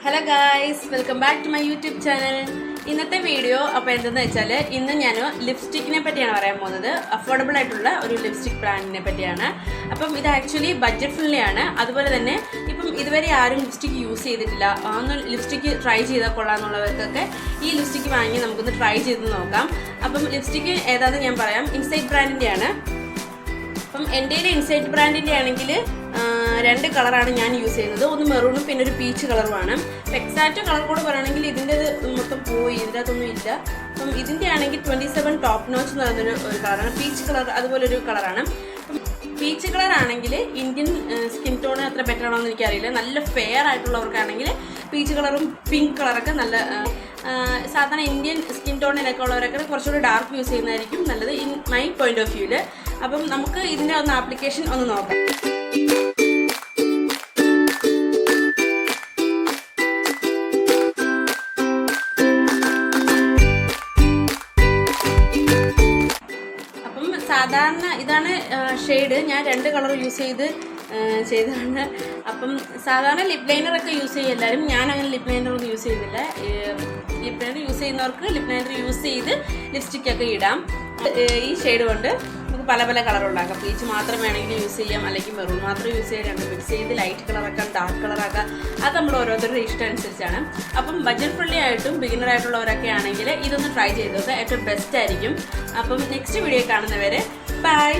Hello guys, welcome back to my YouTube channel. ഇന്നത്തെ video അപ്പോൾ എന്തെന്ന് വെച്ചാൽ ഇന്ന് ഞാൻ ലിപ്സ്റ്റിക്കിനെ പറ്റിയാണ് പറയാൻ പോകുന്നത്. അഫോർഡബിൾ ആയിട്ടുള്ള ഒരു ലിപ്സ്റ്റിക് ബ്രാൻഡിനെ പറ്റിയാണ്. അപ്പം ഇത് ആക്ച്വലി ബഡ്ജറ്റ് ഫ്രണ്ട്ലി ആണ്. അതുപോലെ തന്നെ ഇപ്പം ഇതുവരെ ആരും ലിപ്സ്റ്റിക്ക് യൂസ് ചെയ്തിട്ടില്ല, ഒന്ന് ലിപ്സ്റ്റിക്ക് ട്രൈ ചെയ്താൽ കൊള്ളാമെന്നുള്ളവർക്കൊക്കെ ഈ ലിപ്സ്റ്റിക്ക് വാങ്ങി നമുക്കൊന്ന് ട്രൈ ചെയ്ത് നോക്കാം. അപ്പം ലിപ്സ്റ്റിക്ക് ഏതാണെന്ന് ഞാൻ പറയാം. ഇൻസൈറ്റ് ബ്രാൻഡിൻ്റെയാണ്. അപ്പം എൻ്റെ ഇൻസൈറ്റ് ബ്രാൻഡിൻ്റെ ആണെങ്കിൽ രണ്ട് കളറാണ് ഞാൻ യൂസ് ചെയ്യുന്നത്. ഒന്ന് മെറൂണും പിന്നെ ഒരു പീച്ച് കളറുമാണ്. എക്സാക്റ്റ് കളർ കൂടെ പറയുകയാണെങ്കിൽ ഇതിൻ്റെ മൊത്തം പോയി, ഇതിൻ്റെ അകത്തൊന്നും ഇല്ല. അപ്പം ഇതിൻ്റെ ആണെങ്കിൽ 27 ടോപ്പ് നോച്ച് എന്ന് പറയുന്നൊരു കളറാണ്. പീച്ച് കളർ അതുപോലെ ഒരു കളറാണ്. പീച്ച് കളർ ആണെങ്കിൽ ഇന്ത്യൻ സ്കിൻ ടോണ് അത്ര ബെറ്റർ ആണോ എന്ന് എനിക്കറിയില്ല. നല്ല ഫെയർ ആയിട്ടുള്ളവർക്കാണെങ്കിൽ പീച്ച് കളറും പിങ്ക് കളറൊക്കെ നല്ല, സാധാരണ ഇന്ത്യൻ സ്കിൻ ടോണിനൊക്കെ ഉള്ളവരൊക്കെ കുറച്ചുകൂടി ഡാർക്ക് യൂസ് ചെയ്യുന്നതായിരിക്കും നല്ലത് ഇൻ മൈ പോയിന്റ് ഓഫ് വ്യൂവിൽ. അപ്പം നമുക്ക് ഇതിൻ്റെ ഒന്ന് ആപ്ലിക്കേഷൻ ഒന്ന് നോക്കാം. സാധാരണ ഇതാണ് ഷെയ്ഡ്. ഞാൻ രണ്ട് കളർ യൂസ് ചെയ്തതാണ്. അപ്പം സാധാരണ ലിപ് ലൈനറൊക്കെ യൂസ് ചെയ്യും എല്ലാവരും. ഞാൻ അങ്ങനെ ലിപ് ലൈനറൊന്നും യൂസ് ചെയ്തില്ല. ലിപ് ലൈനർ യൂസ് ചെയ്യുന്നവർക്ക് ലിപ് ലൈനർ യൂസ് ചെയ്ത് ലിപ്സ്റ്റിക്കൊക്കെ ഇടാം. ഈ ഷെയ്ഡ് കൊണ്ട് നമുക്ക് പല പല കളർ ഉണ്ടാക്കാം. പീച്ച് മാത്രം വേണമെങ്കിൽ യൂസ് ചെയ്യാം, അല്ലെങ്കിൽ മെറൂൺ മാത്രം യൂസ് ചെയ്യാം. രണ്ട് മിക്സ് ചെയ്ത് ലൈറ്റ് കളറാക്കാം, ഡാർക്ക് കളറാക്കാം. അത് നമ്മൾ ഓരോരുത്തരുടെ ഇഷ്ടം അനുസരിച്ചാണ്. അപ്പം ബഡ്ജറ്റ് ഫ്രണ്ട്ലി ആയിട്ടും ബിഗിനർ ആയിട്ടുള്ളവരൊക്കെ ആണെങ്കിൽ ഇതൊന്ന് ട്രൈ ചെയ്തത് ഏറ്റവും ബെസ്റ്റ് ആയിരിക്കും. അപ്പം നെക്സ്റ്റ് വീഡിയോ കാണുന്നവരെ ബൈ.